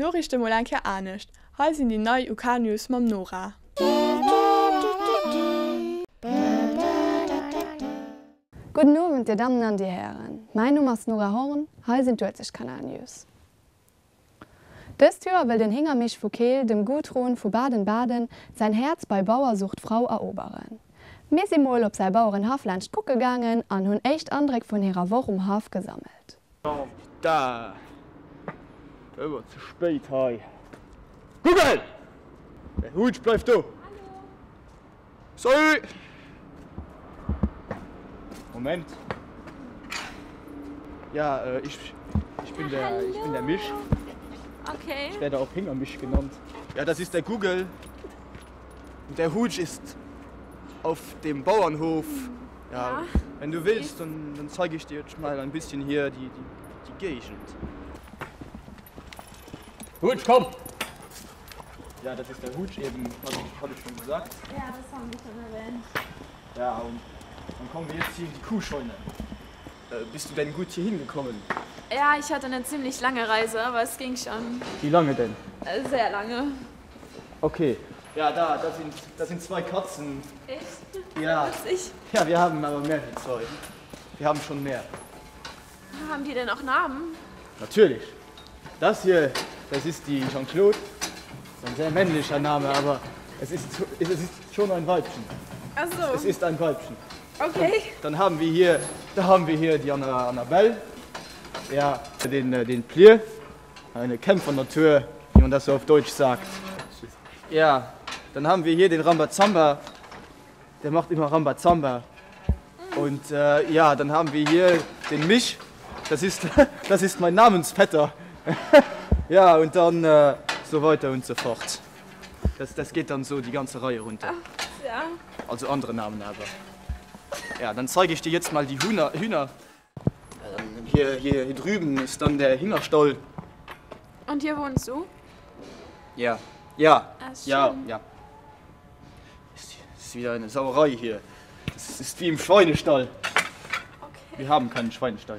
Norrichte mal enke anecht. Hei sind die neue UK-News mam Nora. Guten Abend, die Damen und die Herren. Mein Name ist Nora Horn, hier sind die Kanal News. Dieses Jahr will den Hingermisch von Kehl, dem Gudrun von Baden-Baden, sein Herz bei Bauersucht Frau erobern. Wir sind mal auf sein Bauernhofland gucken gegangen und haben echt Eindruck von ihrer Woche im Hof gesammelt. Da! Immer zu spät, hey. Google! Der Hut bleibt da! Hallo! Sorry! Moment. Ja, ich bin der Misch. Okay. Ich werde auch Hingermisch genannt. Ja, das ist der Google. Und der Hut ist auf dem Bauernhof. Ja, wenn du willst, dann zeige ich dir jetzt mal ein bisschen hier die Gegend. Hutsch, komm! Ja, das ist der Hutsch eben, hatte ich schon gesagt. Ja, das haben wir schon erwähnt. Ja, und dann kommen wir jetzt hier in die Kuhscheune. Bist du denn gut hier hingekommen? Ja, ich hatte eine ziemlich lange Reise, aber es ging schon. Wie lange denn? Sehr lange. Okay. Ja, da sind zwei Katzen. Echt? Ja. Witzig. Ja, wir haben aber mehr wie zwei. Wir haben schon mehr. Haben die denn auch Namen? Natürlich. Das hier, das ist die Jean-Claude. Das ist ein sehr männlicher Name, aber es ist schon ein Weibchen. Ach so. Es ist ein Weibchen. Okay. Dann haben wir hier die Annabelle. Ja, den Plier. Eine Kämpfernatur, wie man das so auf Deutsch sagt. Ja, dann haben wir hier den Rambazamba. Der macht immer Rambazamba. Und ja, dann haben wir hier den Mich. Das ist mein Namensvetter. Ja, und dann so weiter und so fort. Das geht dann so die ganze Reihe runter. Ach, ja. Also andere Namen aber. Ja, dann zeige ich dir jetzt mal die Hühner. Hier drüben ist dann der Hingerstall. Und hier wohnst du? Ja. Ah, ist Ja. schön. Ist wieder eine Sauerei hier. Das ist wie im Schweinestall. Okay. Wir haben keinen Schweinestall.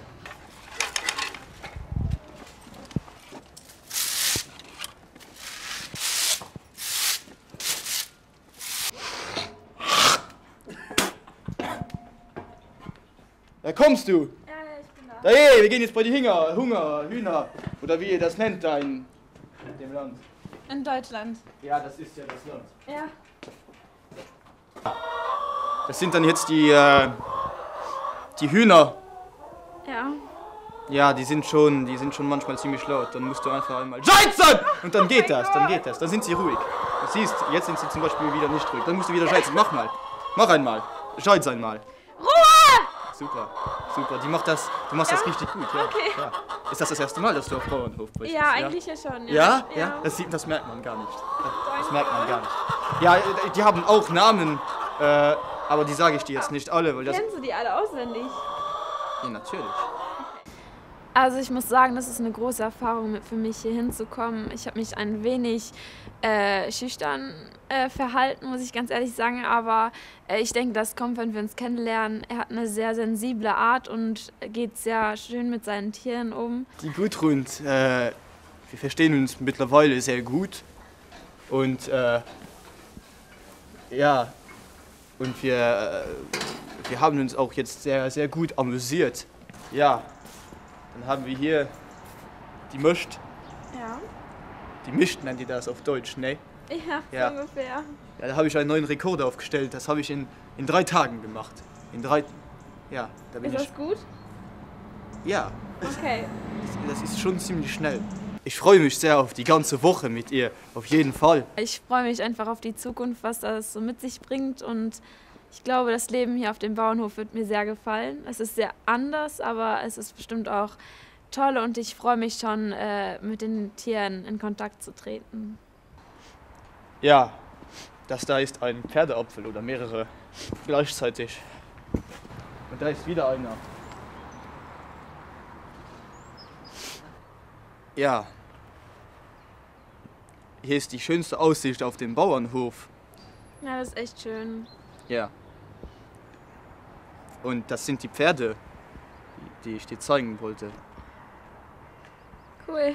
Da kommst du! Ja, ich bin da. Da, hey, wir gehen jetzt bei die Hühner. Oder wie ihr das nennt da in dem Land. In Deutschland. Ja, das ist ja das Land. Ja. Das sind dann jetzt die Hühner. Ja. Ja, die sind schon manchmal ziemlich laut. Dann musst du einfach einmal scheißen! Und dann geht das. Dann sind sie ruhig. Du siehst, jetzt sind sie zum Beispiel wieder nicht ruhig. Dann musst du wieder scheißen. Mach einmal. Scheiß einmal. Super. Du machst das richtig gut, ja. Okay. Ja. Ist das erste Mal, dass du auf Bauernhof bist? Ja, eigentlich ja schon. Ja? Das merkt man gar nicht. Das merkt man gar nicht. Ja, die haben auch Namen, aber die sage ich dir jetzt nicht alle, weil das... Kennst du die alle auswendig? Ja, natürlich. Also ich muss sagen, das ist eine große Erfahrung für mich, hier hinzukommen. Ich habe mich ein wenig schüchtern verhalten, muss ich ganz ehrlich sagen. Aber ich denke, das kommt, wenn wir uns kennenlernen. Er hat eine sehr sensible Art und geht sehr schön mit seinen Tieren um. Die Gudrun, wir verstehen uns mittlerweile sehr gut. Und ja, und wir haben uns auch jetzt sehr, sehr gut amüsiert. Ja. Dann haben wir hier die Mischt. Ja. Die Mischt nennt ihr das auf Deutsch, ne? Ja, so ungefähr. Ja, da habe ich einen neuen Rekord aufgestellt. Das habe ich in 3 Tagen gemacht. Ja, da bin Ist das gut? Ja, Okay. das ist schon ziemlich schnell. Ich freue mich sehr auf die ganze Woche mit ihr, auf jeden Fall. Ich freue mich einfach auf die Zukunft, was das so mit sich bringt, und ich glaube, das Leben hier auf dem Bauernhof wird mir sehr gefallen. Es ist sehr anders, aber es ist bestimmt auch toll, und ich freue mich schon, mit den Tieren in Kontakt zu treten. Ja, das da ist ein Pferdeapfel oder mehrere gleichzeitig. Und da ist wieder einer. Ja. Hier ist die schönste Aussicht auf dem Bauernhof. Ja, das ist echt schön. Ja. Und das sind die Pferde, die ich dir zeigen wollte. Cool.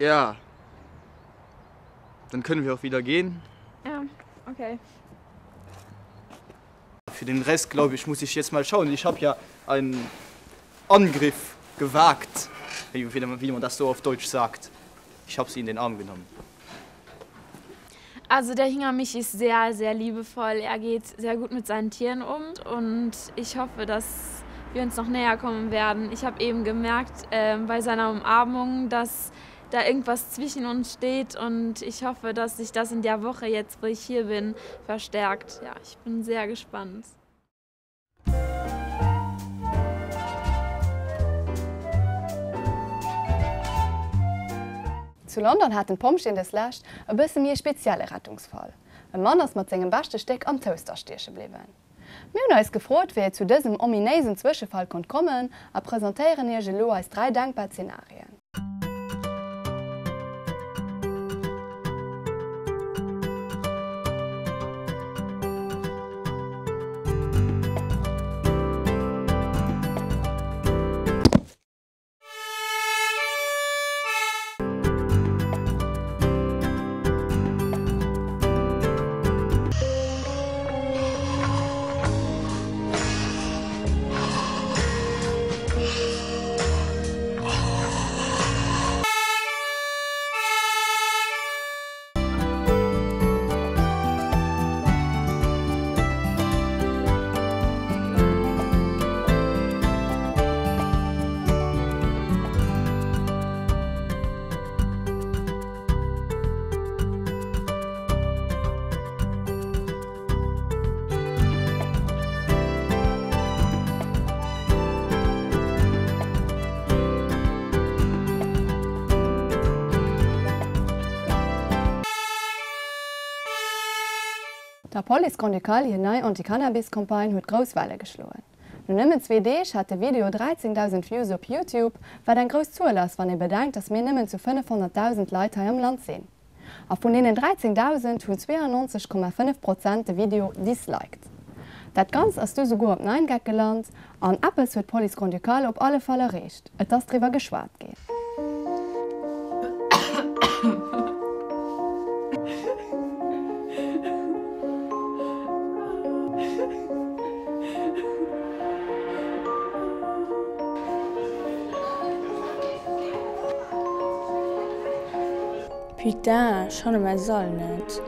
Ja. Dann können wir auch wieder gehen. Ja, okay. Für den Rest, glaube ich, muss ich jetzt mal schauen. Ich habe ja einen Angriff gewagt, wie man das so auf Deutsch sagt. Ich habe sie in den Arm genommen. Also der Hingamichi ist sehr, sehr liebevoll. Er geht sehr gut mit seinen Tieren um und ich hoffe, dass wir uns noch näher kommen werden. Ich habe eben gemerkt bei seiner Umarmung, dass da irgendwas zwischen uns steht und ich hoffe, dass sich das in der Woche jetzt, wo ich hier bin, verstärkt. Ja, ich bin sehr gespannt. Zu London hat den Pomstein des Lächt ein bisschen mehr spezielle Rettungsfall. Ein Mann ist mit seinem besten Stück am Toaster stehen geblieben. Wir haben uns gefragt, wie zu diesem ominösen Zwischenfall kommen konnte und präsentieren hier als 3 denkbare Szenarien. Der Police-Kondikal hier neu Anti-Cannabis-Kampagne hat Großwelle geschlagen. Nun nimmen 2D hat das Video 13.000 Views auf YouTube, weil ein groß Zulass, wenn ihr bedenkt, dass wir nimmen zu 500.000 Leute hier im Land sind. Auch von denen 13.000 haben 92,5% das Video disliked. Das Ganze ist sogar auf 9 Gag gelandet und etwas wird Police-Kondikal auf alle Fälle erreicht, dass darüber geschwärzt geht. Putain, schon mal soll nicht.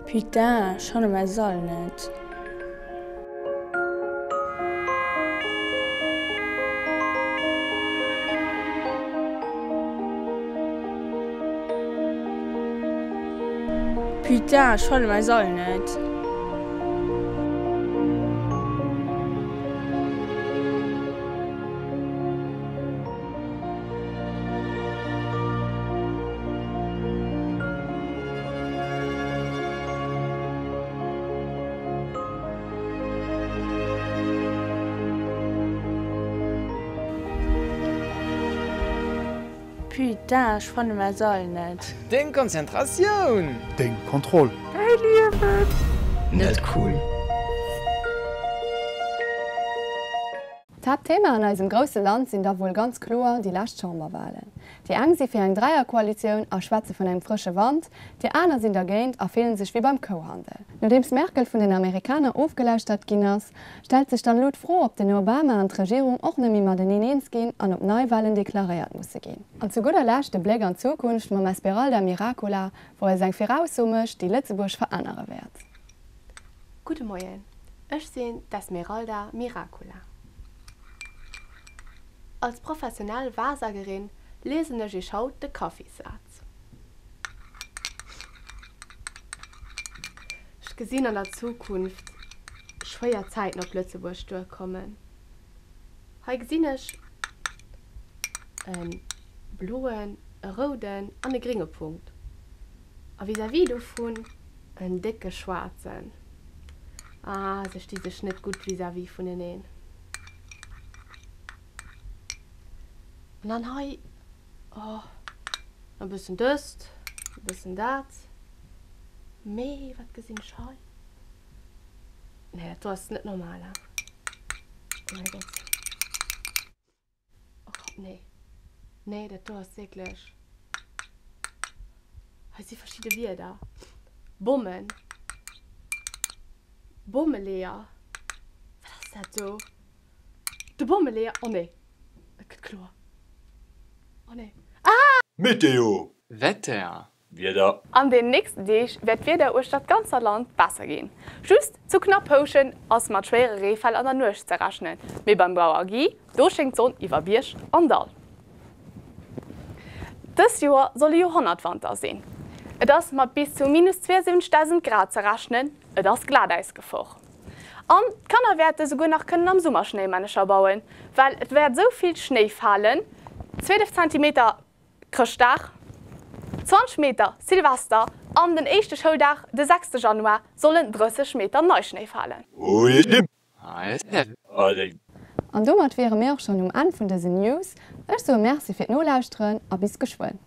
Putain, schon mal soll nicht. Putain, schon mal soll nicht. Putain, schon mal soll nicht. Den Konzentration! Den Kontroll. Nicht cool. Das Thema in unserem grossen Land sind da wohl ganz klar die Lastschammerwahlen. Die einen sind für eine Dreierkoalition und schwätzen von einer frischen Wand, die anderen sind dagegen und fühlen sich wie beim Co-Handel. Nachdem Merkel von den Amerikanern aufgelöst hat, stellt sich dann laut froh, ob den Obama und die Regierung auch nicht mehr mit den Inens gehen und ob Neuwahlen deklariert müssen gehen. Und zu guter Letzt der Blick in die Zukunft mit Esmeralda Miracula, wo er seine Voraussumme die Lützeburg verändern wird. Guten Morgen, ich bin Esmeralda Miracula. Als professionelle Wahrsagerin lese ich heute den Kaffeesatz. Ich sehe in der Zukunft schwer Zeit nach Lützeburg durchkommen. Heute sehe ich einen blauen, einen roten und einen grünen Punkt. Und vis-à-vis davon einen dicken schwarzen. Ah, das ist diese Schnitt gut vis-à-vis von den einen. Und dann hei, oh, ein bisschen das, ein bisschen das. Mei, was gesehen schei? Nee, das ist nicht normal. Oh mein Gott. Oh Gott, nee. Nee, das ist wirklich. Heißt die verschiedene Wörter. Bommen. Bommelea. Was ist das so? Der Bommelea. Oh nee. Das geht klar. Oh nee. Meteo. Wetter. Wieder. An den nächsten Tag wird wieder durch das ganze Land besser gehen. Just zu knapp Poschen als mit schweren Regenfall an der Nacht zu rechnen. Wie beim Bauer Guy, da schenkt Sonne über Birsch und Dall. Dieses Jahr soll die Jahrhundertwand sein. Das mit bis zu minus 72.000 Grad zu rechnen, das Gladeisgefahr. Und Kanner werden sogar noch können am Sommer Schneemännischer bauen, weil es wird so viel Schnee fallen, 12 cm Christtag, 20 Meter Silvester, an den ersten Schultag, den 6. Januar, sollen 30 Meter Neuschnee fallen. Ui, stimmt. Alle. Und damit wären wir auch schon am Ende von diesen News. Ich so merci für das Nachlauschen und bis geschwind.